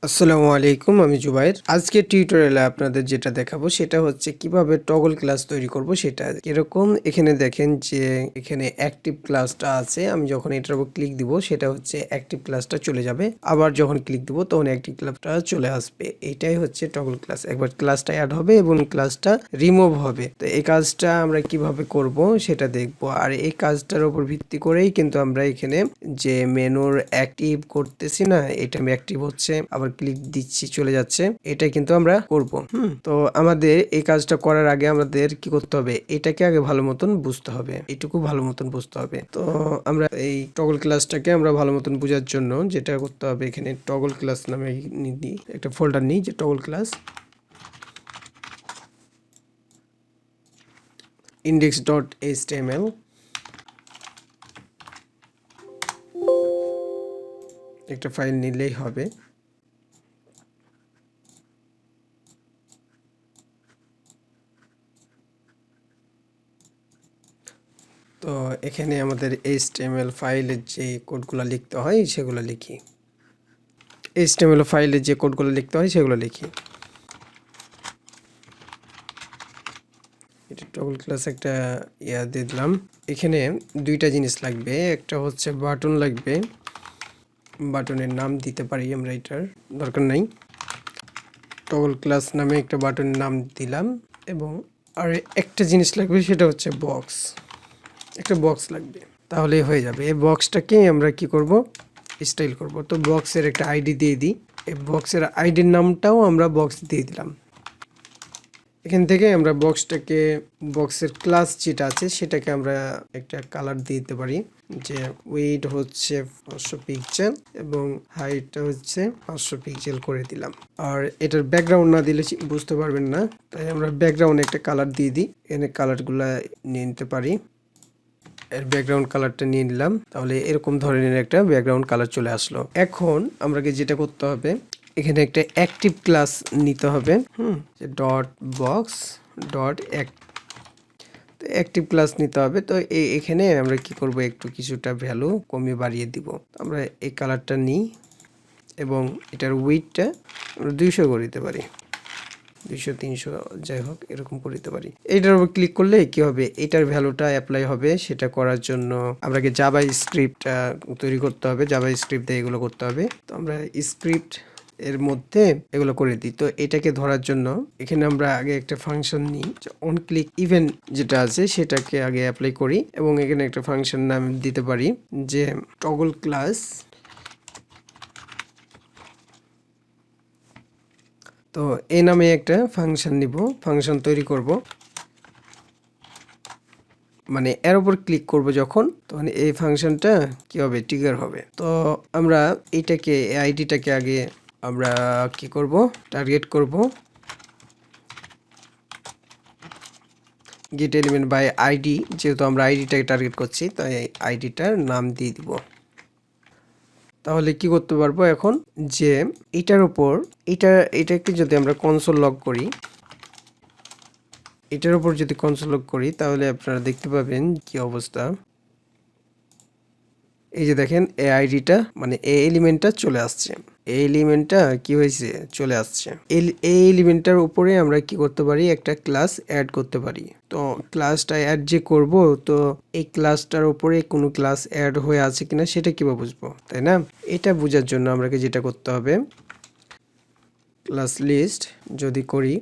আসসালামু আলাইকুম, আমি জুবাইর। আজকে টিউটোরিয়ালে আপনাদের যেটা দেখাবো সেটা হচ্ছে কিভাবে টগল ক্লাস তৈরি করব সেটা। এরকম এখানে দেখেন যে এখানে অ্যাক্টিভ ক্লাসটা আছে। আমি যখন এটার উপর ক্লিক দিব সেটা হচ্ছে অ্যাক্টিভ ক্লাসটা চলে যাবে। আবার যখন ক্লিক দিব তখন অ্যাক্টিভ ক্লাসটা চলে আসবে। এটাই হচ্ছে টগল ক্লাস। একবার ক্লাসটা অ্যাড হবে এবং ক্লাসটা রিমুভ হবে। তো এই কাজটা আমরা কিভাবে করব সেটা দেখব। আর এই কাজটার উপর ভিত্তি করেই কিন্তু আমরা এখানে যে মেনুর অ্যাক্টিভ করতেছি না, এটা অ্যাক্টিভ হচ্ছে, আবার ক্লিক দিচ্ছি চলে যাচ্ছে, এটা কিন্তু আমরা করব। তো আমাদের এই কাজটা করার আগে আমাদের কি করতে হবে, এটাকে আগে ভালো মতন বুঝতে হবে, এটুকু ভালো মতন বুঝতে হবে। তো আমরা এই টগল ক্লাসটাকে আমরা ভালো মতন বোঝার জন্য যেটা করতে হবে, এখানে টগল ক্লাস নামে একটা ফোল্ডার নিই, যে টগল ক্লাস index.html, একটা ফাইল নিলেই হবে। তো এখানে আমাদের HTML ফাইলের যে কোডগুলো লিখতে হয় সেগুলো লিখি। HTML ফাইলে যে কোডগুলো লিখতে হয় সেগুলো লিখি। এটা টগল ক্লাস একটা দিয়ে দিলাম। এখানে দুইটা জিনিস লাগবে, একটা হচ্ছে বাটন লাগবে, বাটনের নাম দিতে পারি আমরা, এটার দরকার নাই। টগল ক্লাস নামে একটা বাটনের নাম দিলাম। এবং আর একটা জিনিস লাগবে, সেটা হচ্ছে বক্স, একটা বক্স লাগবে, তাহলেই হয়ে যাবে। এই বক্সটাকে আমরা কি করব, স্টাইল করব। তো বক্সের একটা আইডি দিয়ে দিই, এই বক্সের আইডির নামটাও আমরা বক্স দিয়ে দিলাম। এখান থেকে আমরা বক্সটাকে, বক্সের ক্লাস যেটা আছে সেটাকে আমরা একটা কালার দিয়ে দিতে পারি, যে ওয়েট হচ্ছে 500 পিক্সেল এবং হাইটটা হচ্ছে 500 পিক্সেল করে দিলাম। আর এটার ব্যাকগ্রাউন্ড না দিলে বুঝতে পারবেন না, তাই আমরা ব্যাকগ্রাউন্ডে একটা কালার দিয়ে দিই। এখানে কালারগুলা নিয়ে নিতে পারি, এর ব্যাকগ্রাউন্ড কালারটা নিয়ে নিলাম, তাহলে এরকম ধরনের একটা ব্যাকগ্রাউন্ড কালার চলে আসলো। এখন আমাকে যেটা করতে হবে, এখানে একটা অ্যাক্টিভ ক্লাস নিতে হবে, dot box dot active class নিতে হবে। তো এখানে আমরা কি করব, একটু কিছুটা ভ্যালু কমিয়ে বাড়িয়ে দিব। আমরা এই কালারটা নিই এবং এটার উইডটা আমরা 200 করে দিতে পারি, 200 300 যাই হোক এরকম করে দিতে পারি। এইটার উপর ক্লিক করলে কি হবে, এটার ভ্যালুটা অ্যাপ্লাই হবে। সেটা করার জন্য আমাকে জাভা স্ক্রিপ্ট তৈরি করতে হবে, জাভা স্ক্রিপ্ট দিয়ে এগুলো করতে হবে। তো আমরা স্ক্রিপ্ট এর মধ্যে এগুলো করে দিই। তো এটাকে ধরার জন্য এখানে আমরা আগে একটা ফাংশন নিই, অন ক্লিক ইভেন্ট যেটা আছে সেটাকে আগে অ্যাপ্লাই করি এবং এখানে একটা ফাংশন নাম দিতে পারি, যে টগল ক্লাস। তো এই নামে একটা ফাংশন নিব, ফাংশন তৈরি করব, মানে এর উপর ক্লিক করব যখন, তখন এই ফাংশনটা কি হবে, ট্রিগার হবে। তো আমরা এইটাকে, এই আইডিটাকে আগে আমরা কি করব, টার্গেট করব, গেট এলিমেন্ট বাই আইডি, যেহেতু আমরা আইডিটাকে টার্গেট করছি তাই আইডিটার নাম দিয়ে দিব। তাহলে কি করতে পারবো এখন, যে এটার উপর এটাকে যদি আমরা কনসোল লগ করি, এটার উপর যদি কনসোল লগ করি, তাহলে আপনারা দেখতে পাবেন কি অবস্থা। এই যে দেখেন, এই আইডিটা মানে এই এলিমেন্টটা চলে আসছে, এই এলিমেন্টটা কি হয়েছে, চলে আসছে। এই এলিমেন্টটার উপরে আমরা কি করতে পারি, একটা ক্লাস অ্যাড করতে পারি। তো ক্লাসটা অ্যাড যে করব, তো এই ক্লাসটার উপরে কোনো ক্লাস অ্যাড হয়ে আছে কিনা সেটা কিভাবে বুঝবো, তাই না? এটা বোঝার জন্য আমাকে যেটা করতে হবে, ক্লাস লিস্ট যদি করি,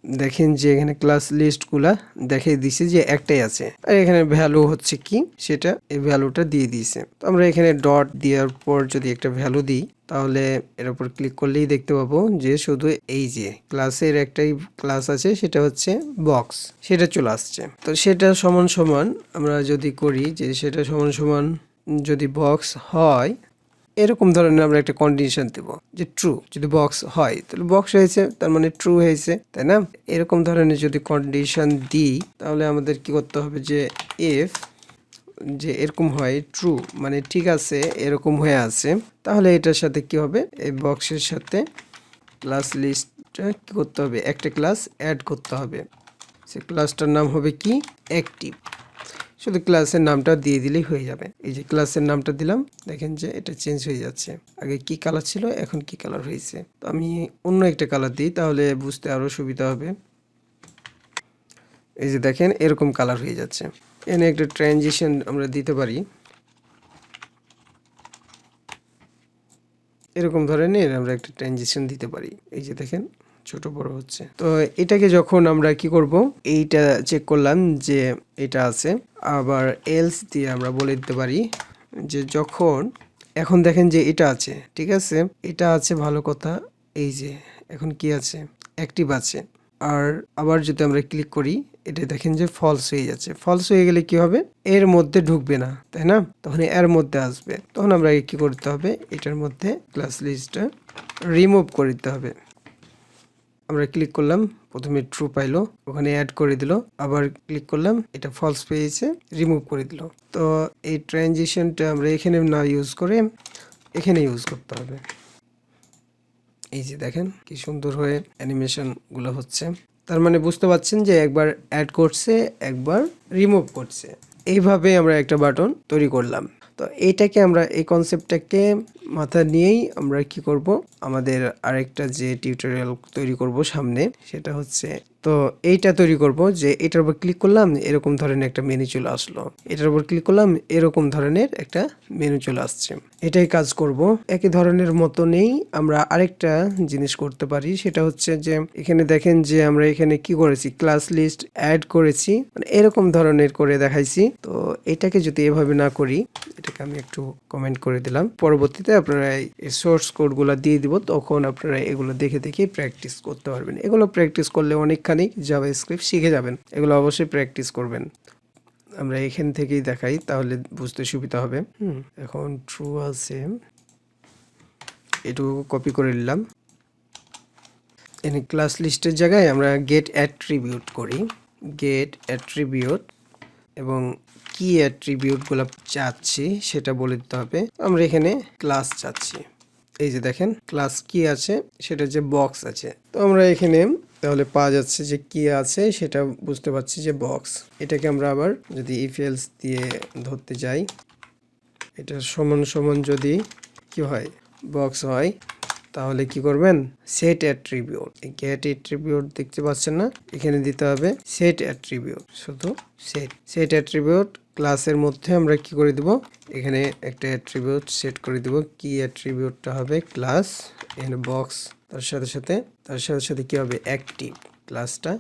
দেখেন যে এখানে ক্লাস লিস্টগুলা দেখিয়ে দিছে যে একটাই আছে, আর এখানে ভ্যালু হচ্ছে কি, সেটা এই ভ্যালুটা দিয়ে দিয়েছে। তো আমরা এখানে ডট দেওয়ার পর যদি একটা ভ্যালু দিই, তাহলে এর উপর ক্লিক করলেই দেখতে পাবো যে শুধু এই যে ক্লাসের একটাই ক্লাস আছে, সেটা হচ্ছে বক্স, সেটা চলে আসছে। তো সেটা সমান সমান আমরা যদি করি, যে সেটা সমান সমান যদি বক্স হয়, এরকম ধরনের আমরা একটা কন্ডিশন দেব, যে ট্রু। যদি বক্স হয় তাহলে বক্স হয়েছে, তার মানে ট্রু হয়েছে, তাই না? এরকম ধরনের যদি কন্ডিশন দিই, তাহলে আমাদের কি করতে হবে, যে ইফ যে এরকম হয় ট্রু, মানে ঠিক আছে এরকম হয়ে আছে, তাহলে এটার সাথে কি হবে, এই বক্সের সাথে ক্লাস লিস্টটা কি করতে হবে, একটা ক্লাস অ্যাড করতে হবে। সে ক্লাসটার নাম হবে কি, অ্যাক্টিভ। শুধু ক্লাসের নামটা দিয়ে দিলেই হয়ে যাবে। এই যে ক্লাসের নামটা দিলাম, দেখেন যে এটা চেঞ্জ হয়ে যাচ্ছে। আগে কি কালার ছিল, এখন কি কালার হয়েছে। তো আমি অন্য একটা কালার দিই, তাহলে বুঝতে আরো সুবিধা হবে। এই যে দেখেন এরকম কালার হয়ে যাচ্ছে। এখানে একটা ট্রানজিশন আমরা দিতে পারি, এরকম ধরনের আমরা একটা ট্রানজিশন দিতে পারি। এই যে দেখেন ছোট বড় হচ্ছে। তো এটাকে যখন আমরা কি করব, এইটা চেক করলাম যে এটা আছে, আবার এলস দিয়ে আমরা বলে দিতে পারি যে যখন, এখন দেখেন যে এটা আছে, ঠিক আছে, এটা আছে ভালো কথা। এই যে এখন কি আছে, অ্যাক্টিভ আছে। আর আবার যদি আমরা ক্লিক করি, এটা দেখেন যে ফলস হয়ে যাচ্ছে। ফলস হয়ে গেলে কি হবে, এর মধ্যে ঢুকবে না, তাই না? তখন এর মধ্যে আসবে। তখন আমরা কি করতে হবে, এটার মধ্যে ক্লাস লিস্টটা রিমুভ করে দিতে হবে। আমরা ক্লিক করলাম, প্রথমে ট্রু পাইলো, ওখানে অ্যাড করে দিল। আবার ক্লিক করলাম, এটা ফলস পেয়েছে, রিমুভ করে দিল। তো এই ট্রানজিশনটা আমরা এখানে না ইউজ করে এখানে ইউজ করতে হবে। এই যে দেখেন কি সুন্দর হয়ে অ্যানিমেশন গুলো হচ্ছে। তার মানে বুঝতে পারছেন যে একবার অ্যাড করছে, একবার রিমুভ করছে। এইভাবে আমরা একটা বাটন তৈরি করলাম। তো এইটাকে আমরা, এই কনসেপ্টটাকে মাথায় নিয়েই আমরা কি করব, আমাদের আরেকটা যে টিউটোরিয়াল তৈরি করব সামনে, সেটা হচ্ছে, তো এইটা তৈরি করব যে এটার উপর ক্লিক করলাম, এরকম ধরনের একটা মেনু চলে আসলো। এটার উপর ক্লিক করলাম, এরকম ধরনের একটা মেনু চলে আসছে। এটাই কাজ করব। একই ধরনের মতো নেই, আমরা আরেকটা জিনিস করতে পারি, সেটা হচ্ছে যে এখানে দেখেন যে আমরা এখানে কি করেছি, ক্লাস লিস্ট অ্যাড করেছি, মানে এরকম ধরনের করে দেখাইছি। তো এটাকে যদি এভাবে না করি, এটাকে আমি একটু কমেন্ট করে দিলাম, পরবর্তীতে আপনারা এই সোর্স কোডগুলো দিয়ে দিব, তখন আপনারা এগুলো দেখে দেখে প্র্যাকটিস করতে পারবেন। এগুলো প্র্যাকটিস করলে অনেকখানি জাভাস্ক্রিপ্ট শিখে যাবেন। এগুলো অবশ্যই প্র্যাকটিস করবেন। আমরা এখান থেকেই দেখাই, তাহলে বুঝতে সুবিধা হবে। এখন ট্রু আছে, এটুকু কপি করে নিলাম। এখানে ক্লাস লিস্টের জায়গায় আমরা গেট অ্যাট্রিবিউট করি, গেট অ্যাট্রিবিউট, এবং কি অ্যাট্রিবিউটগুলো চাচ্ছি সেটা বলে দিতে হবে। আমরা এখানে ক্লাস চাচ্ছি। এই যে দেখেন ক্লাস কি আছে, সেটা যে বক্স আছে। তো আমরা এখানে তাহলে পাওয়া যাচ্ছে যে কি আছে, সেটা বুঝতে পারছি যে বক্স। এটাকে আমরা আবার যদি ইফ এলস দিয়ে ধরতে যাই, এটা সমান সমান যদি কি হয়, বক্স হয়, তাহলে কি করবেন, সেট অ্যাট্রিবিউট, গেট অ্যাট্রিবিউট দেখতে পাচ্ছেন না, এখানে দিতে হবে সেট অ্যাট্রিবিউট, শুধু সেট অ্যাট্রিবিউট। ক্লাসের মধ্যে আমরা কি করে দিব, এখানে একটা অ্যাট্রিবিউট সেট করে দিব। কি অ্যাট্রিবিউটটা হবে ক্লাস, এখানে বক্স, তার সাথে সাথে কি হবে, অ্যাক্টিভ, ক্লাসটা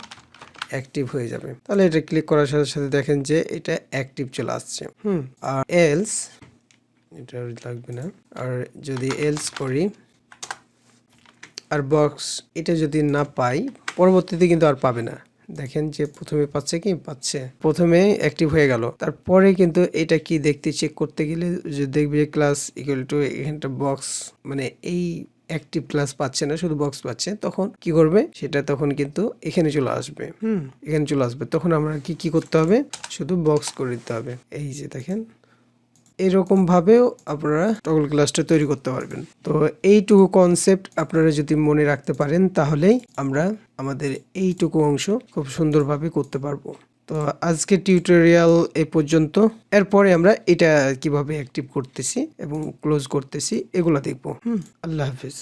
অ্যাক্টিভ হয়ে যাবে। তাহলে এটা ক্লিক করার সাথে সাথে দেখেন যে এটা অ্যাক্টিভ চলে আসছে। আর এলস, এটা লাগবে না। আর যদি এলস করি আর বক্স এটা যদি না পাই, পরবর্তীতে কিন্তু আর পাবে না। দেখেন যে প্রথমে পাচ্ছে, কি পাচ্ছে, প্রথমে অ্যাক্টিভ হয়ে গেল, তারপরে কিন্তু এটা কি দেখতে চেক করতে গেলে যে দেখবে ক্লাস ইকুয়াল টু এখানটা বক্স, মানে এই অ্যাক্টিভ ক্লাস পাচ্ছে না, শুধু বক্স পাচ্ছে। তখন কি করবে, সেটা তখন কিন্তু এখানে চলে আসবে। এখানে চলে আসবে, তখন আমরা কি করতে হবে, শুধু বক্স করে দিতে হবে। এই যে দেখেন এরকম ভাবেও আপনারা টগল ক্লাসটা তৈরি করতে পারবেন। তো এইটুকু কনসেপ্ট আপনারা যদি মনে রাখতে পারেন, তাহলেই আমরা আমাদের এইটুকু অংশ খুব সুন্দরভাবে করতে পারবো। তো আজকের টিউটোরিয়াল এই পর্যন্ত। এরপরে আমরা এটা কিভাবে অ্যাক্টিভ করতেছি এবং ক্লোজ করতেছি এগুলো দেখবো। আল্লাহ হাফিজ।